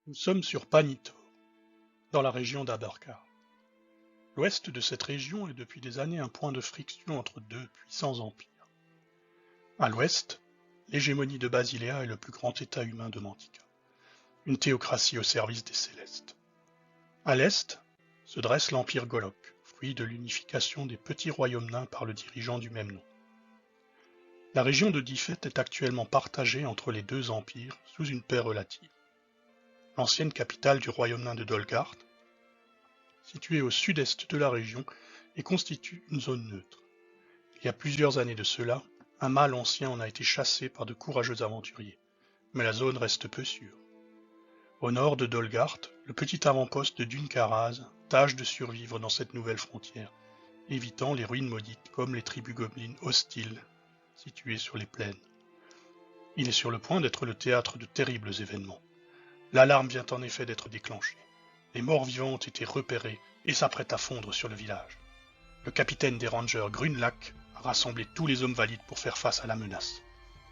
Nous sommes sur Panitor, dans la région d'Abarkar. L'ouest de cette région est depuis des années un point de friction entre deux puissants empires. À l'ouest, l'hégémonie de Basilea est le plus grand état humain de Mantica, une théocratie au service des Célestes. À l'est, se dresse l'empire Golok, fruit de l'unification des petits royaumes nains par le dirigeant du même nom. La région de Difet est actuellement partagée entre les deux empires sous une paix relative. L'ancienne capitale du royaume nain de Dolgard, située au sud-est de la région, et constitue une zone neutre. Il y a plusieurs années de cela, un mâle ancien en a été chassé par de courageux aventuriers, mais la zone reste peu sûre. Au nord de Dolgard, le petit avant-poste de Dunkaraz tâche de survivre dans cette nouvelle frontière, évitant les ruines maudites comme les tribus gobelines hostiles situées sur les plaines. Il est sur le point d'être le théâtre de terribles événements. L'alarme vient en effet d'être déclenchée. Les morts-vivants ont été repérés et s'apprêtent à fondre sur le village. Le capitaine des Rangers Grunlac a rassemblé tous les hommes valides pour faire face à la menace.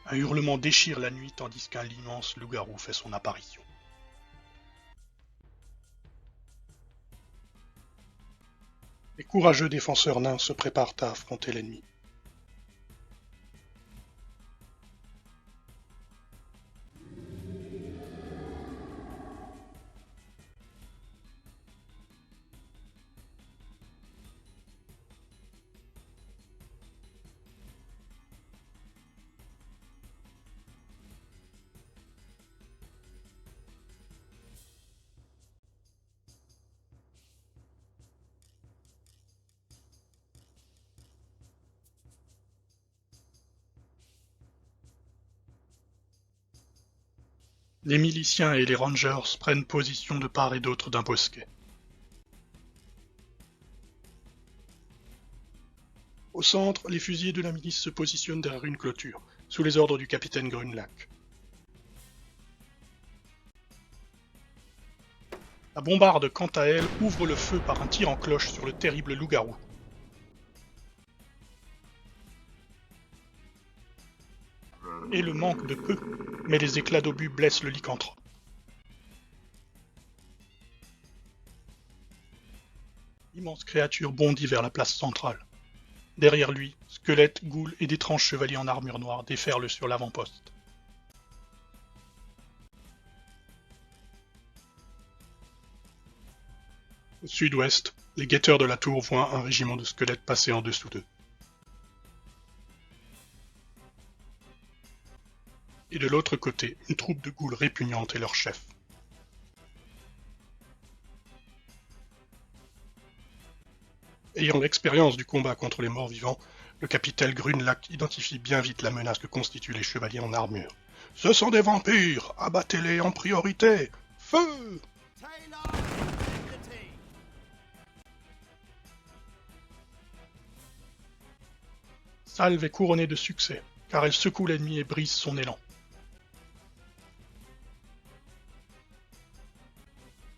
Un hurlement déchire la nuit tandis qu'un immense loup-garou fait son apparition. Les courageux défenseurs nains se préparent à affronter l'ennemi. Les miliciens et les Rangers prennent position de part et d'autre d'un bosquet. Au centre, les fusiliers de la milice se positionnent derrière une clôture, sous les ordres du capitaine Grunlac. La bombarde, quant à elle, ouvre le feu par un tir en cloche sur le terrible loup-garou. Et le manque de peu, mais les éclats d'obus blessent le lycanthrope. L'immense créature bondit vers la place centrale. Derrière lui, squelettes, ghouls et d'étranges chevaliers en armure noire déferlent sur l'avant-poste. Au sud-ouest, les guetteurs de la tour voient un régiment de squelettes passer en dessous d'eux. Et de l'autre côté, une troupe de ghouls répugnantes et leur chef. Ayant l'expérience du combat contre les morts-vivants, le capitaine Grunlac identifie bien vite la menace que constituent les chevaliers en armure. « Ce sont des vampires! Abattez-les en priorité! Feu !» Salve est couronnée de succès, car elle secoue l'ennemi et brise son élan.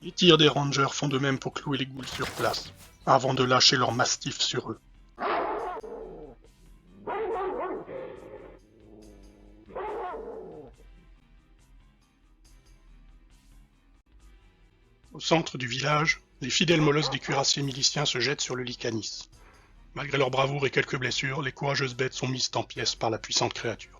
Les tirs des Rangers font de même pour clouer les ghouls sur place, avant de lâcher leurs mastifs sur eux. Au centre du village, les fidèles molosses des cuirassiers miliciens se jettent sur le Lycanis. Malgré leur bravoure et quelques blessures, les courageuses bêtes sont mises en pièces par la puissante créature.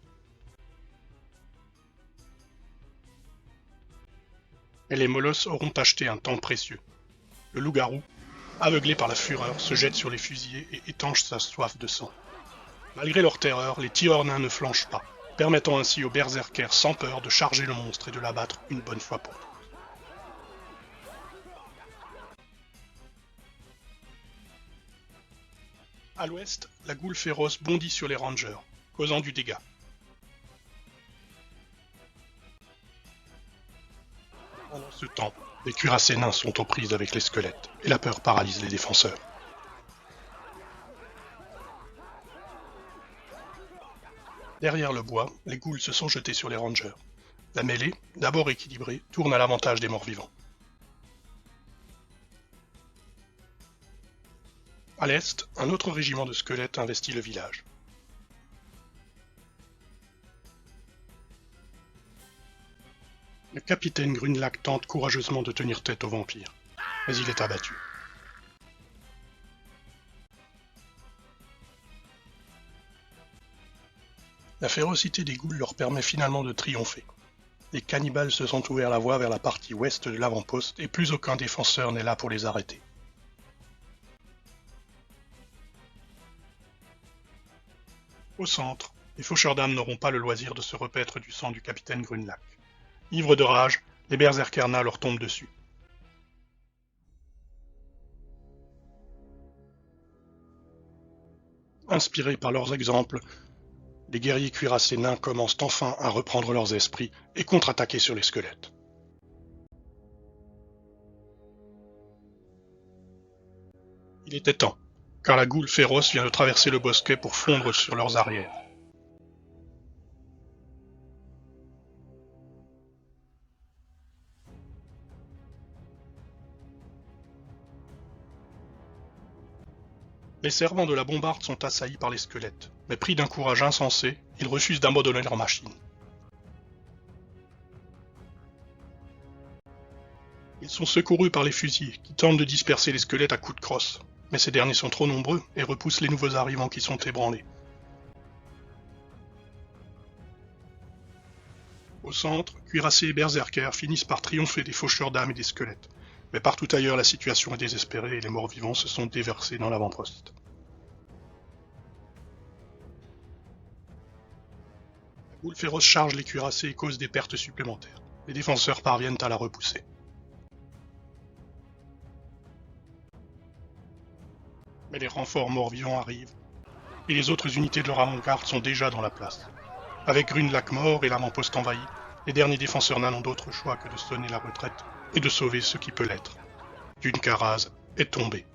Et les molosses auront acheté un temps précieux. Le loup-garou, aveuglé par la fureur, se jette sur les fusillés et étanche sa soif de sang. Malgré leur terreur, les tireurs nains ne flanchent pas, permettant ainsi aux berserkers sans peur de charger le monstre et de l'abattre une bonne fois pour toutes. À l'ouest, la goule féroce bondit sur les Rangers, causant du dégât. Pendant ce temps, les cuirassés nains sont aux prises avec les squelettes, et la peur paralyse les défenseurs. Derrière le bois, les ghouls se sont jetés sur les Rangers. La mêlée, d'abord équilibrée, tourne à l'avantage des morts-vivants. À l'est, un autre régiment de squelettes investit le village. Le capitaine Grunlac tente courageusement de tenir tête aux vampires, mais il est abattu. La férocité des ghouls leur permet finalement de triompher. Les cannibales se sont ouverts la voie vers la partie ouest de l'avant-poste et plus aucun défenseur n'est là pour les arrêter. Au centre, les faucheurs d'âmes n'auront pas le loisir de se repaître du sang du capitaine Grunlac. Ivres de rage, les berserkers leur tombent dessus. Inspirés par leurs exemples, les guerriers cuirassés nains commencent enfin à reprendre leurs esprits et contre-attaquer sur les squelettes. Il était temps, car la goule féroce vient de traverser le bosquet pour fondre sur leurs arrières. Les servants de la bombarde sont assaillis par les squelettes, mais pris d'un courage insensé, ils refusent d'abandonner leur machine. Ils sont secourus par les fusiliers, qui tentent de disperser les squelettes à coups de crosse, mais ces derniers sont trop nombreux et repoussent les nouveaux arrivants qui sont ébranlés. Au centre, cuirassés et berserkers finissent par triompher des faucheurs d'âmes et des squelettes, mais partout ailleurs la situation est désespérée et les morts-vivants se sont déversés dans l'avant-poste. La goule féroce charge les cuirassés et cause des pertes supplémentaires. Les défenseurs parviennent à la repousser. Mais les renforts morts-vivants arrivent, et les autres unités de leur avant-garde sont déjà dans la place. Avec Grunlac mort et l'avant-poste envahi, les derniers défenseurs n'ont d'autre choix que de sonner la retraite et de sauver ce qui peut l'être. Duncaraz est tombé.